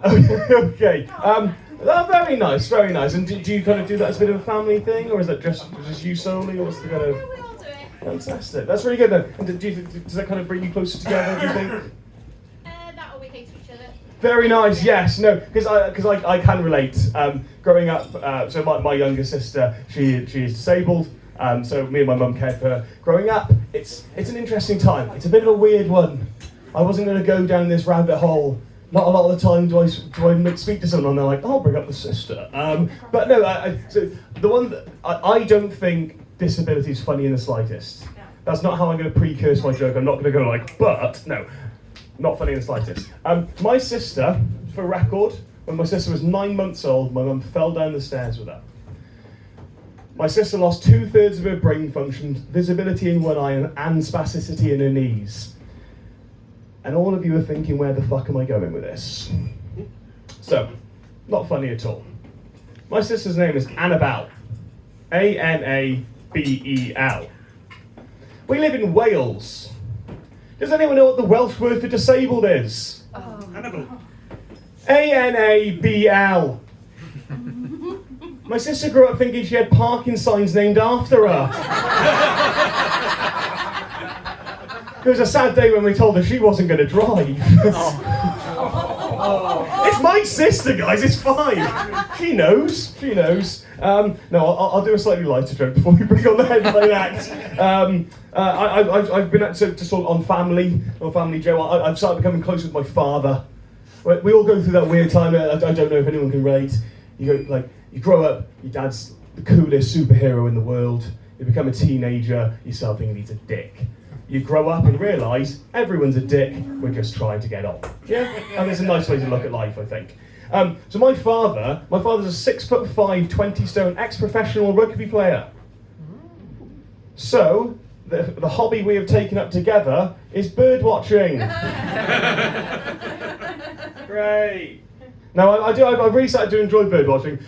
Okay. Very nice, very nice. And do you kind of do that as a bit of a family thing, or is that just you solely, or what's the kind of? Yeah, we all do it. Fantastic. That's really good then. And does that kind of bring you closer together? Do you think? That or we hate each other. Very nice. Yes. No. Because I can relate. Growing up, so my younger sister, she is disabled. So me and my mum cared for her. Growing up, it's an interesting time. It's a bit of a weird one. I wasn't going to go down this rabbit hole. Not a lot of the time do I speak to someone and they're like, oh, bring up the sister. But no, so the one that I don't think disability is funny in the slightest. No. That's not how I'm going to precurse my joke. I'm not going to go like, but no, not funny in the slightest. My sister, for record, when my sister was 9 months old, my mum fell down the stairs with her. My sister lost 2/3 of her brain function, visibility in one eye, and spasticity in her knees. And all of you are thinking, where the fuck am I going with this? So, not funny at all. My sister's name is Annabelle. Annabel. We live in Wales. Does anyone know what the Welsh word for disabled is? Hannibal. Anabl. My sister grew up thinking she had Parkinson's named after her. It was a sad day when we told her she wasn't going to drive. It's my sister, guys, it's fine. She knows. No, I'll do a slightly lighter joke before we bring on the headline act. I've been just on family Joe. I've started becoming close with my father. We all go through that weird time. I don't know if anyone can relate. You grow up, your dad's the coolest superhero in the world. You become a teenager, you start thinking he's a dick. You grow up and realise everyone's a dick, we're just trying to get on. Yeah? And it's a nice way to look at life, I think. So my father's a 6'5", 20-stone ex-professional rugby player. So, the hobby we have taken up together is bird watching. Great. Now, I've really started to enjoy bird watching.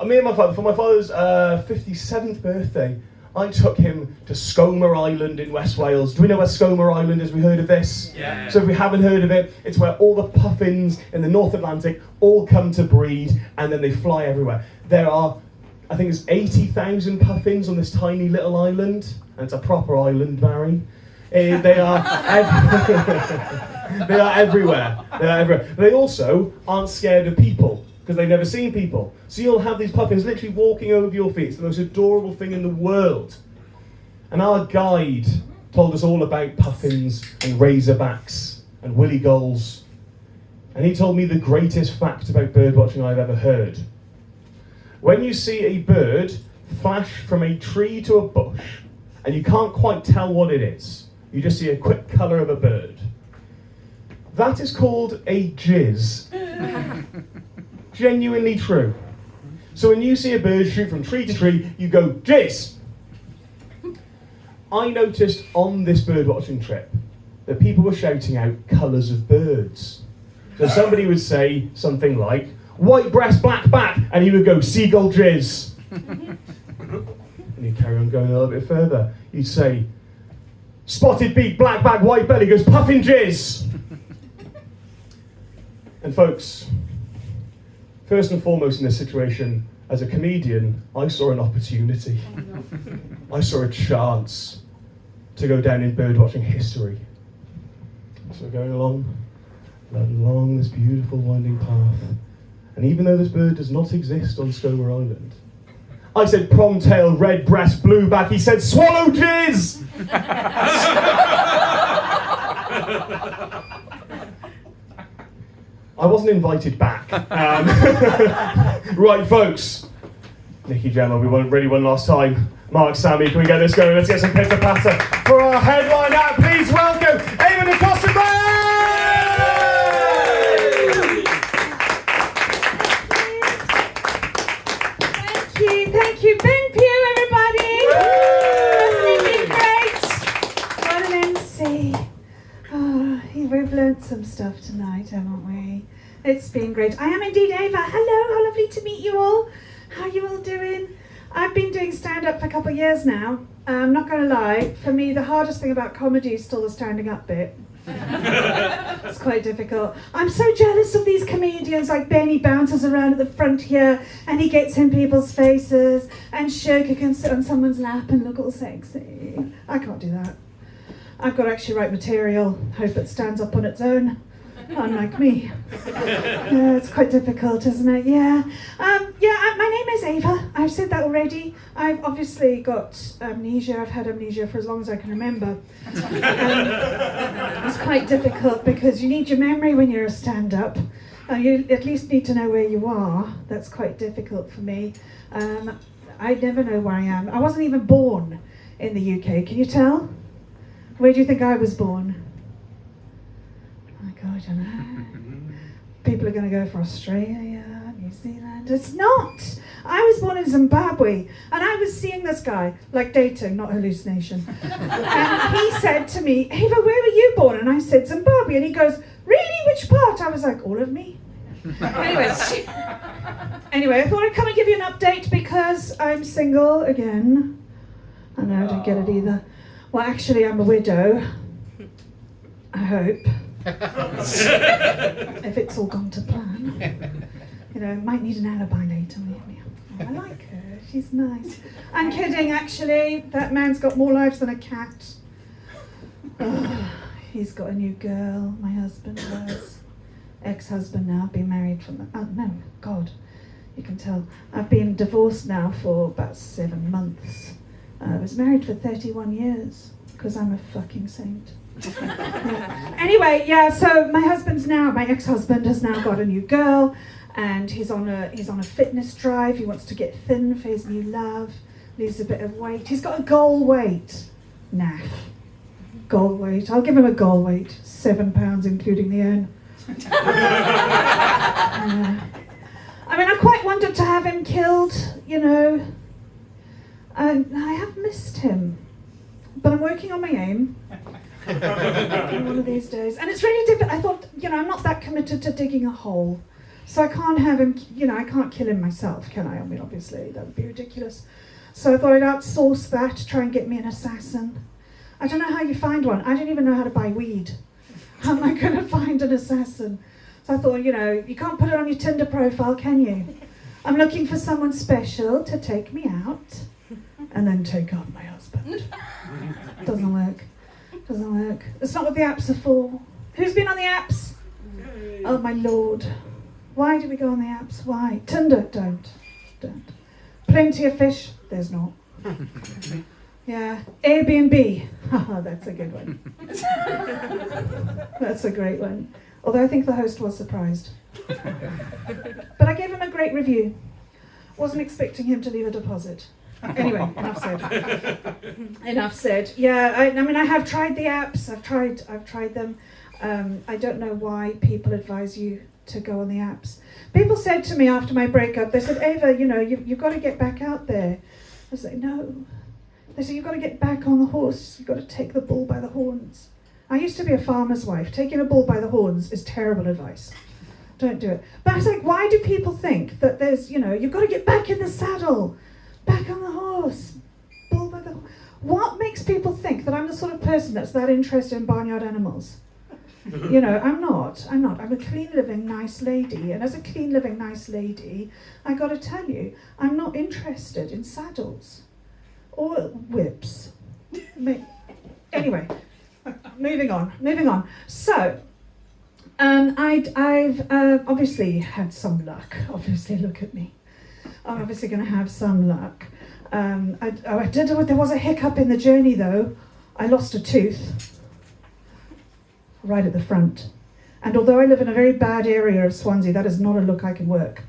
Me and my father, for my father's 57th birthday, I took him to Scomer Island in West Wales. Do we know where Scomer Island is? We heard of this? Yeah. So if we haven't heard of it, it's where all the puffins in the North Atlantic all come to breed and then they fly everywhere. There are, I think it's 80,000 puffins on this tiny little island. And it's a proper island, Barry. They are they are everywhere. They also aren't scared of people, because they've never seen people. So you'll have these puffins literally walking over your feet. It's the most adorable thing in the world. And our guide told us all about puffins and razorbacks and willy gulls. And he told me the greatest fact about bird watching I've ever heard. When you see a bird flash from a tree to a bush, and you can't quite tell what it is, you just see a quick colour of a bird. That is called a jizz. Genuinely true. So when you see a bird shoot from tree to tree, you go, jizz! I noticed on this bird watching trip that people were shouting out colours of birds. So somebody would say something like, white breast, black back, and he would go, seagull jizz. And you carry on going a little bit further. You'd say, spotted beak, black back, white belly, goes puffin jizz. And folks, first and foremost in this situation, as a comedian, I saw an opportunity. I saw a chance to go down in birdwatching history. So we're going along this beautiful winding path. And even though this bird does not exist on Scomer Island, I said prong-tail, red breast, blue back. He said swallow jizz! I wasn't invited back. Right, folks. Nicky Gemma, we won really one last time. Mark, Sammy, can we get this going? Let's get some pitter patter for our headline act. Please welcome Eamon and Costa Bay! Thank you, Ben Pugh, everybody. Hasn't it been great? What an MC. Oh, we've learnt some stuff tonight, haven't we? It's been great. I am indeed Ava. Hello, how lovely to meet you all. How are you all doing? I've been doing stand-up for a couple of years now. I'm not going to lie, for me the hardest thing about comedy is still the standing up bit. It's quite difficult. I'm so jealous of these comedians like Ben. He bounces around at the front here and he gets in people's faces, and Shoka can sit on someone's lap and look all sexy. I can't do that. I've got to actually write material, hope it stands up on its own, unlike me. Yeah, it's quite difficult, isn't it? Yeah. My name is Ava. I've said that already. I've obviously got amnesia. I've had amnesia for as long as I can remember. It's quite difficult because you need your memory when you're a stand-up. You at least need to know where you are. That's quite difficult for me. I never know where I am. I wasn't even born in the UK. Can you tell? Where do you think I was born? Oh my God, I don't know. People are going to go for Australia, New Zealand. It's not. I was born in Zimbabwe, and I was seeing this guy, like dating, not hallucination. And he said to me, Ava, where were you born? And I said, Zimbabwe. And he goes, really? Which part? I was like, all of me. Anyway, I thought I'd come and give you an update because I'm single again. I know, I don't get it either. Well, actually, I'm a widow. I hope. If it's all gone to plan. You know, might need an alibi later. I like her. She's nice. I'm kidding, actually. That man's got more lives than a cat. Oh, he's got a new girl. My husband has. Ex-husband now. Been married from... Oh, no. God. You can tell. I've been divorced now for about 7 months. I was married for 31 years because I'm a fucking saint. Yeah. Anyway, so my ex-husband has now got a new girl, and he's on a fitness drive. He wants to get thin for his new love, lose a bit of weight. He's got a goal weight. Naff. Goal weight. I'll give him a goal weight. 7 pounds including the urn. I mean, I quite wanted to have him killed, you know. And I have missed him, but I'm working on my aim. One of these days, and it's really difficult. I thought, I'm not that committed to digging a hole, so I can't have him. I can't kill him myself, can I? I mean, obviously that would be ridiculous. So I thought I'd outsource that to try and get me an assassin. I don't know how you find one. I don't even know how to buy weed. How am I going to find an assassin? So I thought, you can't put it on your Tinder profile, can you? I'm looking for someone special to take me out. And then take on my husband. Doesn't work. It's not what the apps are for. Who's been on the apps? Oh my Lord. Why do we go on the apps? Why? Tinder, don't. Plenty of fish, there's not. Yeah. Airbnb. That's a good one. That's a great one. Although I think the host was surprised. But I gave him a great review. Wasn't expecting him to leave a deposit. Anyway, enough said. Yeah, I mean, I have tried the apps. I've tried them. I don't know why people advise you to go on the apps. People said to me after my breakup, they said, Ava, you've got to get back out there. I was like, no. They said, you've got to get back on the horse. You've got to take the bull by the horns. I used to be a farmer's wife. Taking a bull by the horns is terrible advice. Don't do it. But I was like, why do people think that there's, you've got to get back in the saddle? Back on the horse, bull by the... What makes people think that I'm the sort of person that's that interested in barnyard animals? I'm not. I'm a clean living, nice lady. And as a clean living, nice lady, I got to tell you, I'm not interested in saddles or whips. Anyway, moving on. So, I've obviously had some luck. Obviously, look at me. I'm obviously going to have some luck. There was a hiccup in the journey though. I lost a tooth right at the front. And although I live in a very bad area of Swansea, that is not a look I can work.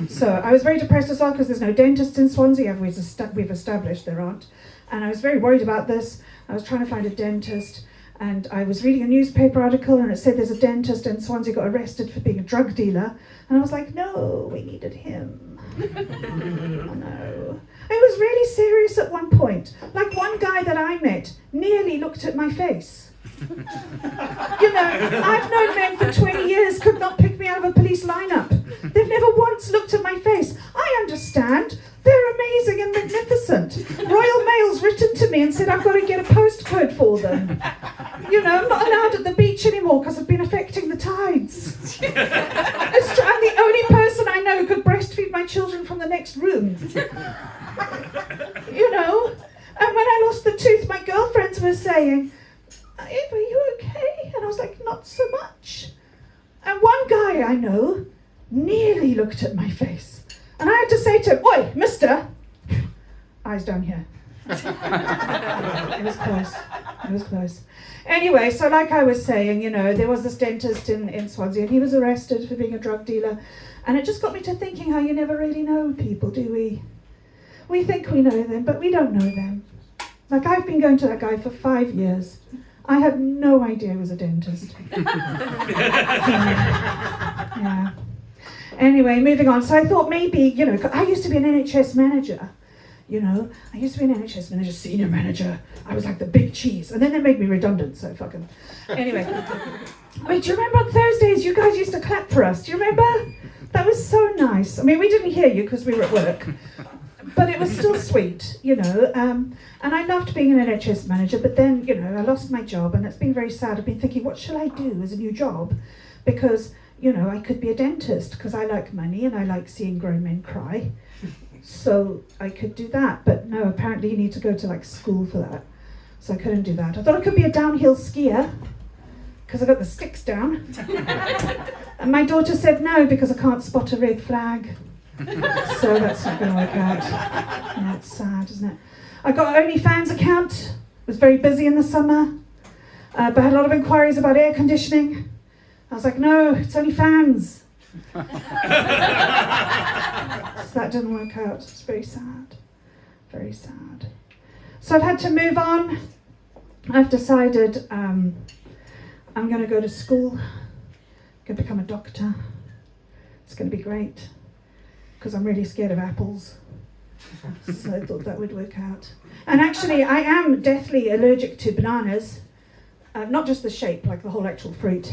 So I was very depressed as well because there's no dentist in Swansea. We've established there aren't. And I was very worried about this. I was trying to find a dentist. And I was reading a newspaper article and it said there's a dentist in Swansea got arrested for being a drug dealer. And I was like, no, we needed him. Oh no. It was really serious at one point. Like one guy that I met nearly looked at my face. I've known men for 20 years, could not pick me out of a police lineup. They've never once looked at my face. I understand. They're amazing and magnificent. Royal Mail's written to me and said I've got to get a postcode for them. I'm not allowed at the beach in anymore because I've been affecting the tides. I'm the only person I know who could breastfeed my children from the next room. You know? And when I lost the tooth, my girlfriends were saying, Eva, are you okay? And I was like, not so much. And one guy I know nearly looked at my face. And I had to say to him, oi, mister, eyes down here. It was close. It was close. Anyway, so like I was saying, you know, there was this dentist in Swansea and he was arrested for being a drug dealer. And it just got me to thinking how you never really know people, do we? We think we know them, but we don't know them. Like I've been going to that guy for 5 years. I had no idea he was a dentist. Yeah. Anyway, moving on. So I thought maybe, you know, I used to be an NHS manager. You know, I used to be an NHS manager, senior manager. I was like the big cheese. And then they made me redundant, so fucking... Anyway. Wait, do you remember on Thursdays you guys used to clap for us? Do you remember? That was so nice. I mean, we didn't hear you because we were at work. But it was still sweet, you know. And I loved being an NHS manager, but then, you know, I lost my job and it's been very sad. I've been thinking, what shall I do as a new job? Because, you know, I could be a dentist because I like money and I like seeing grown men cry. So I could do that, but no, apparently you need to go to like school for that. So I couldn't do that. I thought I could be a downhill skier because I got the sticks down. And my daughter said no because I can't spot a red flag. So that's not going to work out. Yeah, it's sad, isn't it? I got an OnlyFans account. Was very busy in the summer, but had a lot of inquiries about air conditioning. I was like, no, it's only fans. So that didn't work out. It's very sad. Very sad. So I've had to move on. I've decided I'm going to go to school. I'm going to become a doctor. It's going to be great because I'm really scared of apples. So I thought that would work out. And actually, I am deathly allergic to bananas. Not just the shape, like the whole actual fruit.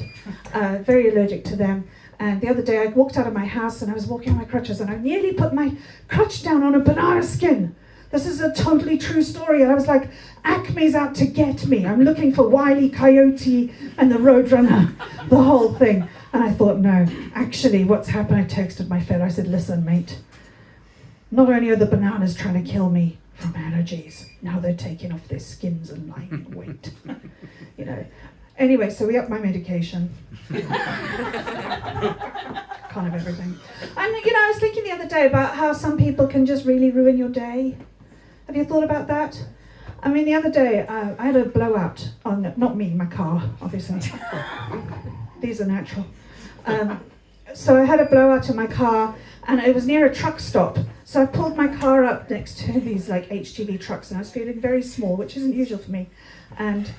Very allergic to them. And the other day I walked out of my house and I was walking on my crutches and I nearly put my crutch down on a banana skin. This is a totally true story. And I was like, Acme's out to get me. I'm looking for Wile E. Coyote and the Roadrunner, the whole thing. And I thought, no, actually what's happened, I texted my fellow. I said, listen, mate, not only are the bananas trying to kill me from allergies, now they're taking off their skins and lying in wait. You know. Anyway, so we upped my medication. Can't have everything. And you know, I was thinking the other day about how some people can just really ruin your day. Have you thought about that? I mean, the other day I had a blowout on, not me, my car, obviously. These are natural. So I had a blowout in my car and it was near a truck stop. So I pulled my car up next to these like HGV trucks and I was feeling very small, which isn't usual for me. And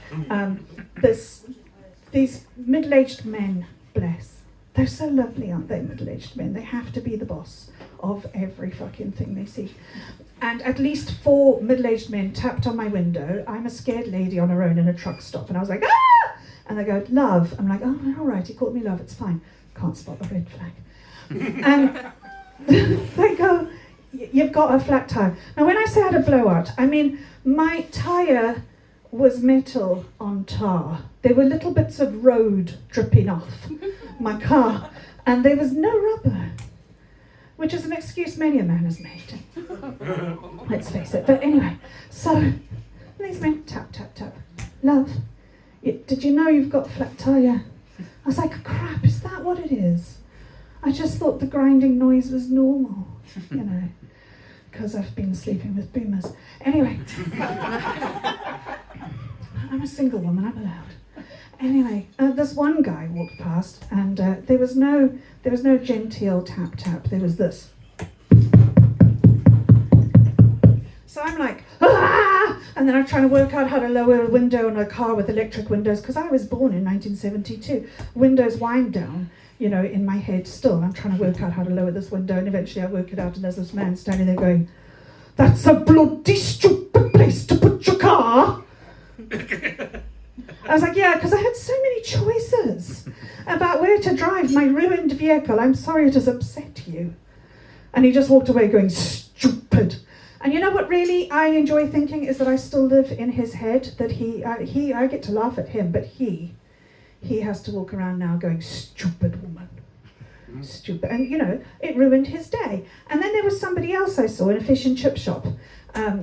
these middle-aged men, bless, they're so lovely, aren't they, middle-aged men? They have to be the boss of every fucking thing they see. And at least 4 middle-aged men tapped on my window. I'm a scared lady on her own in a truck stop. And I was like, ah! And they go, love. I'm like, oh, all right, he called me love, it's fine. Can't spot the red flag. And they go, you've got a flat tire. Now, when I say I had a blowout, I mean my tire was metal on tar. There were little bits of road dripping off my car, and there was no rubber, which is an excuse many a man has made. Let's face it. But anyway, so these men tap, tap, tap. Love, did you know you've got a flat tire? I was like, crap, is that what it is? I just thought the grinding noise was normal, you know, because I've been sleeping with boomers. Anyway, I'm a single woman, I'm allowed. Anyway, this one guy walked past and there was no genteel tap tap, there was this. So I'm like, ah! And then I'm trying to work out how to lower a window on a car with electric windows, because I was born in 1972. Windows wind down, you know, in my head still. I'm trying to work out how to lower this window, and eventually I work it out, and there's this man standing there going, that's a bloody stupid place to put your car. I was like, yeah, because I had so many choices about where to drive my ruined vehicle. I'm sorry it has upset you. And he just walked away going, stupid. And you know what really I enjoy thinking is that I still live in his head, that I get to laugh at him, but he he has to walk around now going, stupid woman. Stupid. And, you know, it ruined his day. And then there was somebody else I saw in a fish and chip shop,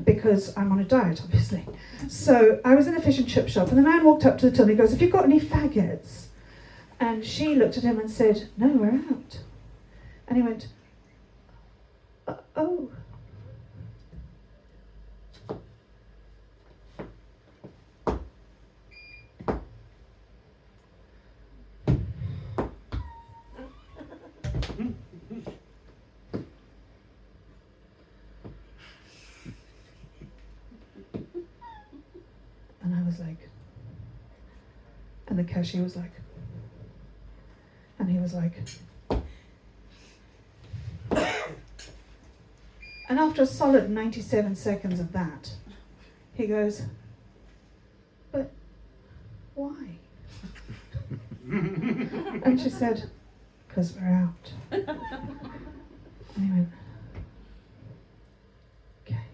because I'm on a diet, obviously. So I was in a fish and chip shop, and the man walked up to the till and he goes, have you got any faggots? And she looked at him and said, no, we're out. And he went, oh. And I was like, and the cashier was like, and he was like, and after a solid 97 seconds of that, he goes, but why? And she said, because we're out. And he went, okay,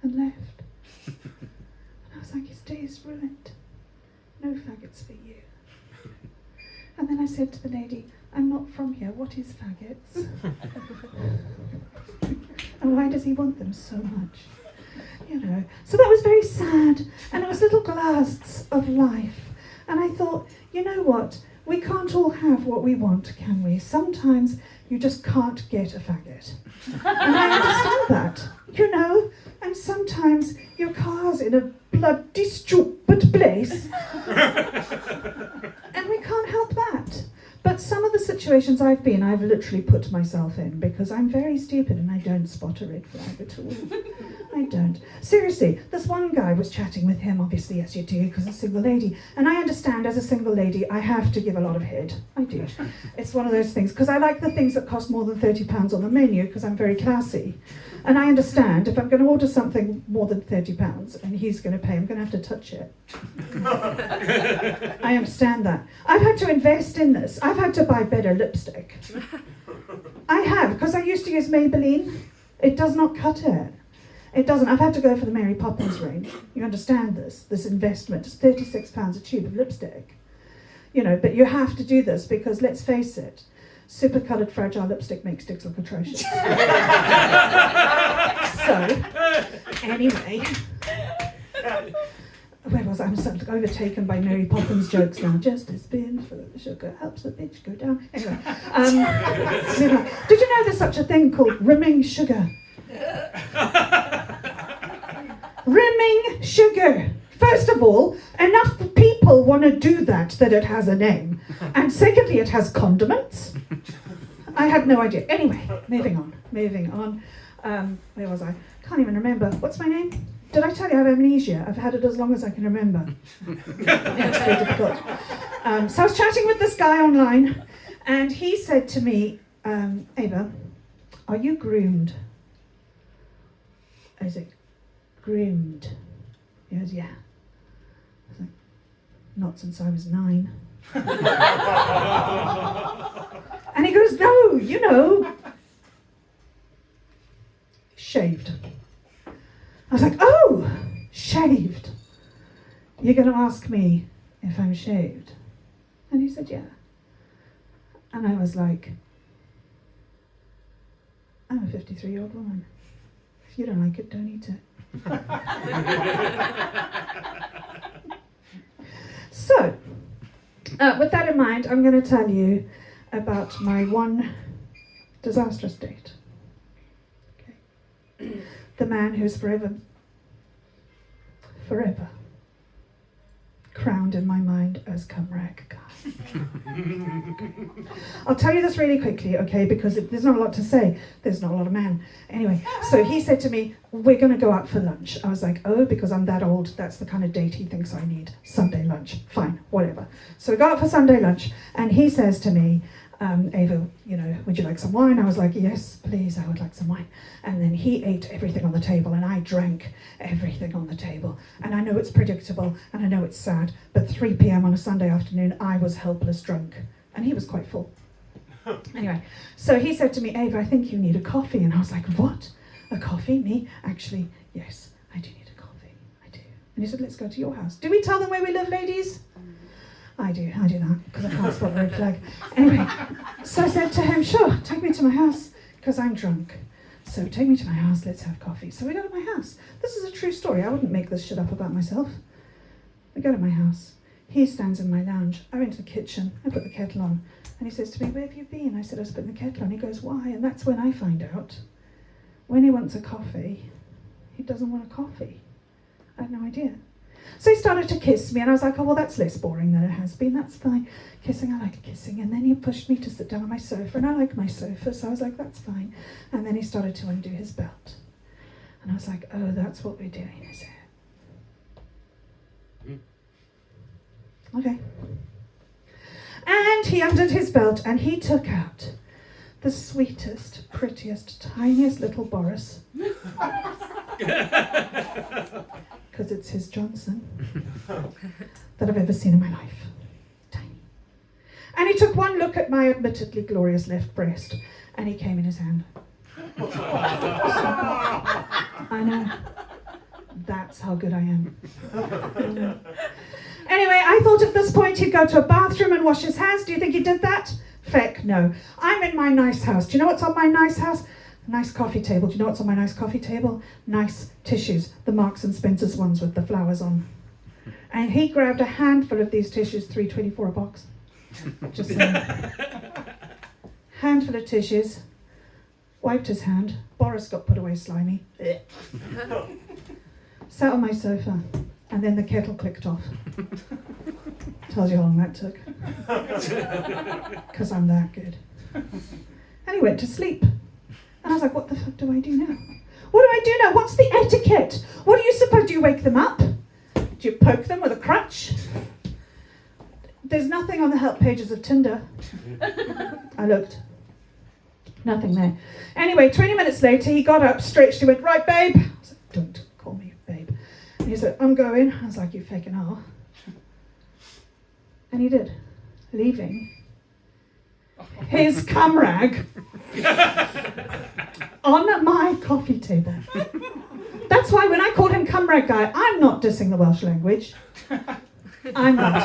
and left. And I was like, his day is ruined. No faggots for you. And then I said to the lady, I'm not from here, what is faggots? And why does he want them so much? You know, so that was very sad. And it was little blasts of life. And I thought, you know what? We can't all have what we want, can we? Sometimes you just can't get a faggot. And I understand that, you know? And sometimes your car's in a bloody stupid place. And we can't help that. But some of the situations I've been, I've literally put myself in because I'm very stupid and I don't spot a red flag at all. I don't. Seriously, this one guy was chatting with him, obviously, as you do, because I'm a single lady. And I understand as a single lady, I have to give a lot of head. I do. It's one of those things, because I like the things that cost more than £30 on the menu, because I'm very classy. And I understand if I'm going to order something more than £30 and he's going to pay, I'm going to have to touch it. I understand that. I've had to invest in this. I've had to buy better lipstick. I have, because I used to use Maybelline. It does not cut it. It doesn't. I've had to go for the Mary Poppins range. You understand this investment. It's £36 a tube of lipstick. You know, but you have to do this because, let's face it, super coloured fragile lipstick makes sticks look atrocious. So, anyway, where was I? I'm sort of overtaken by Mary Poppins jokes now. Just a spoon for the sugar helps the bitch go down. Anyway, did you know there's such a thing called rimming sugar? Rimming sugar. First of all, enough people want to do that it has a name. And secondly, it has condiments. I had no idea. Anyway, moving on. Where was I? Can't even remember. What's my name? Did I tell you I have amnesia? I've had it as long as I can remember. It's very difficult. So I was chatting with this guy online, and he said to me, Ava, are you groomed? I was like, groomed? He goes, yeah. I was like, not since I was 9. And he goes, no, you know, shaved. I was like, oh, shaved. You're going to ask me if I'm shaved? And he said, yeah. And I was like, I'm a 53-year-old woman. If you don't like it, don't eat it. So, with that in mind, I'm going to tell you about my one disastrous date. Okay. The man who's forever crowned in my mind as Cymraeg guy. I'll tell you this really quickly, okay, because there's not a lot to say. There's not a lot of man. Anyway, so he said to me, we're going to go out for lunch. I was like, oh, because I'm that old, that's the kind of date he thinks I need. Sunday lunch. Fine, whatever. So we go out for Sunday lunch, and he says to me, Ava, you know, would you like some wine? I was like, yes, please, I would like some wine. And then he ate everything on the table, and I drank everything on the table. And I know it's predictable, and I know it's sad, but 3 p.m. on a Sunday afternoon, I was helpless drunk, and he was quite full. Anyway, so he said to me, Ava, I think you need a coffee. And I was like, what? A coffee? Me? Actually, yes, I do need a coffee. I do. And he said, let's go to your house. Do we tell them where we live, ladies? I do that, because I can't spot the red flag. Anyway, so I said to him, sure, take me to my house, because I'm drunk. So take me to my house, let's have coffee. So we go to my house. This is a true story. I wouldn't make this shit up about myself. We go to my house. He stands in my lounge. I went to the kitchen. I put the kettle on. And he says to me, where have you been? I said, I was putting the kettle on. He goes, why? And that's when I find out. When he wants a coffee, he doesn't want a coffee. I had no idea. So he started to kiss me, and I was like, oh, well, that's less boring than it has been. That's fine. Kissing, I like kissing. And then he pushed me to sit down on my sofa, and I like my sofa, so I was like, that's fine. And then he started to undo his belt. And I was like, oh, that's what we're doing, is it? Okay. And he undid his belt, and he took out the sweetest, prettiest, tiniest little Boris. Because it's his Johnson that I've ever seen in my life. Tiny. And he took one look at my admittedly glorious left breast, and he came in his hand. I know. That's how good I am. Anyway, I thought at this point he'd go to a bathroom and wash his hands. Do you think he did that? Feck, no. I'm in my nice house. Do you know what's on my nice house? Nice coffee table. Do you know what's on my nice coffee table? Nice tissues. The Marks and Spencer's ones with the flowers on. And he grabbed a handful of these tissues, $3.24 a box. Just saying. Handful of tissues. Wiped his hand. Boris got put away slimy. Sat on my sofa. And then the kettle clicked off. Tells you how long that took. Because I'm that good. And he went to sleep. And I was like, what the fuck do I do now? What do I do now? What's the etiquette? What do you suppose? Do you wake them up? Do you poke them with a crutch? There's nothing on the help pages of Tinder. I looked. Nothing there. Anyway, 20 minutes later, he got up, stretched, he went, right, babe. I was like, don't call me babe. And he said, I'm going. I was like, you faking hell. And he did, leaving his cum rag on my coffee table. That's why when I called him cum rag guy, I'm not dissing the Welsh language. I'm not.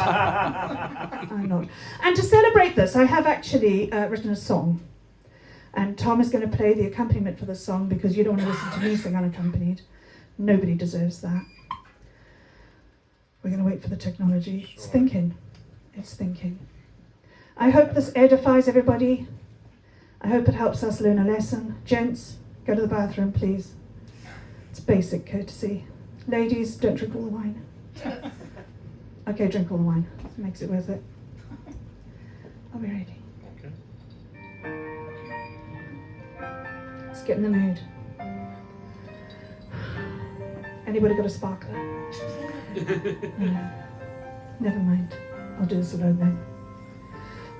I'm not. And to celebrate this, I have actually written a song. And Tom is going to play the accompaniment for the song because you don't want to listen to me sing unaccompanied. Nobody deserves that. We're going to wait for the technology. It's thinking. It's thinking. I hope this edifies everybody. I hope it helps us learn a lesson. Gents, go to the bathroom, please. It's basic courtesy. Ladies, don't drink all the wine. Okay, drink all the wine. It makes it worth it. Are we ready? Let's get in the mood. Anybody got a sparkler? No. Never mind. I'll do this alone then.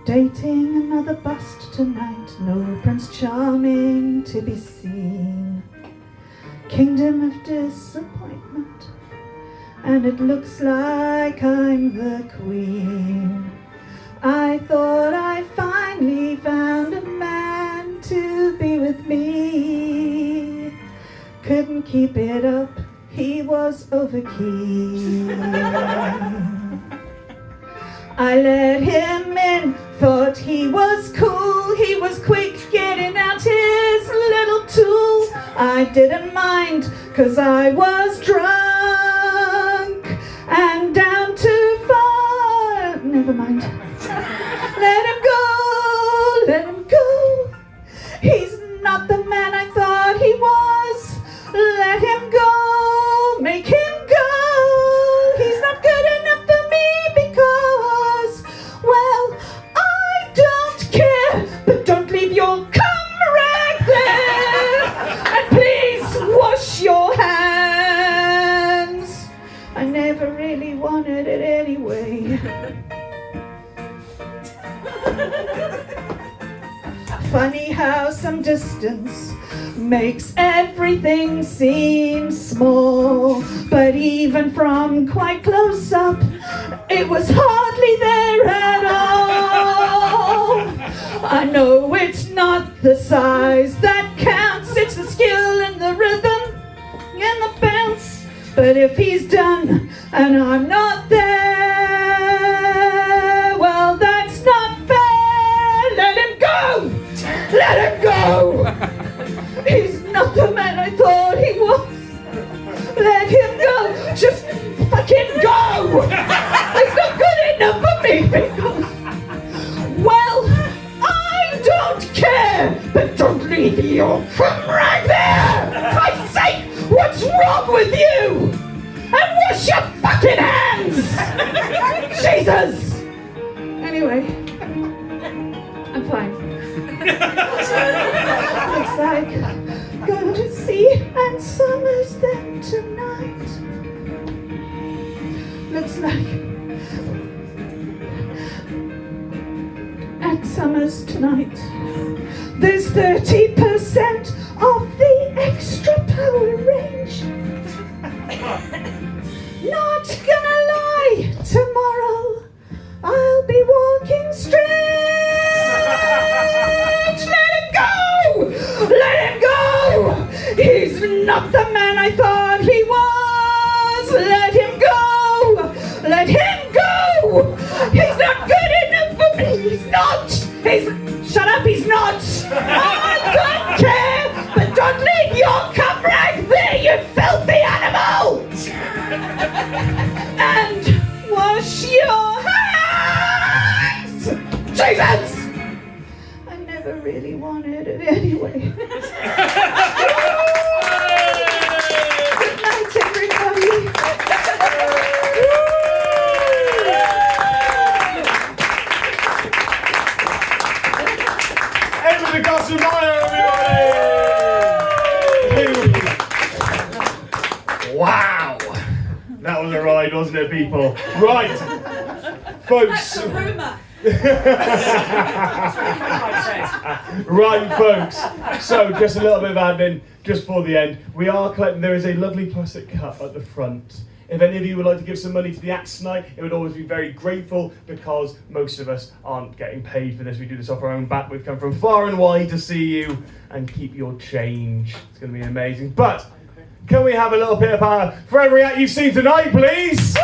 Dating another bust tonight, no Prince Charming to be seen. Kingdom of disappointment, and it looks like I'm the queen. I thought I finally found a man to be with me. Couldn't keep it up, he was overkeen. I let him in, thought he was cool. He was quick getting out his little tool. I didn't mind, 'cause I was drunk and down to far. Never mind. Let him go, let him go. He's not the man I thought he was. Let him go, make him go. He's not good enough for me because, well, I don't care. But don't leave your cum rag there. And please wash your hands. I never really wanted it anyway. Funny how some distance makes everything seem small, but even from quite close up, it was hardly there at all. I know it's not the size that counts, it's the skill and the rhythm and the bounce. But if he's done and I'm not there, Let him go! He's not the man I thought he was. Let him go! Just fucking go! It's not good enough for me because, well, I don't care, but don't leave your crumb right there! For Christ's sake, what's wrong with you? And wash your fucking hands! Jesus! Anyway, I'm fine. Looks like going to see Ann Summers then tonight. Looks like Ann Summers tonight. There's 30% of the extra power range. Not gonna lie, tomorrow I'll be walking straight. Let him go! Let him go! He's not the man I thought he was. Let him go! Let him go! He's not good enough for me. He's not. Shut up. He's not. I don't care. But don't leave your cup right there, you filthy animal. And wash your hands! Jesus! I never really wanted it anyway. Good night, everybody. Emma Gosselmeyer, everybody! Wow! That was a ride, wasn't it, people? Right, folks. That's a rumour. Right, folks. So, just a little bit of admin just for the end. We are collecting. There is a lovely plastic cup at the front. If any of you would like to give some money to the acts tonight, it would always be very grateful because most of us aren't getting paid for this. We do this off our own bat. We've come from far and wide to see you and keep your change. It's going to be amazing. But can we have a little bit of power for every act you've seen tonight, please?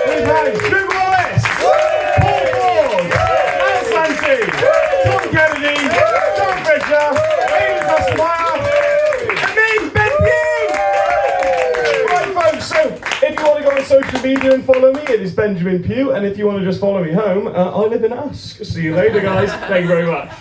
We've had Drew Wallace, Paul Ford, Al Santi, Tom Kennedy, John Fisher, Aidan Gosselmeyer, and me, Ben Pugh! Right, folks, so if you want to go on social media and follow me, it is Benjamin Pugh, and if you want to just follow me home, I live in Usk. See you later, guys. Thank you very much.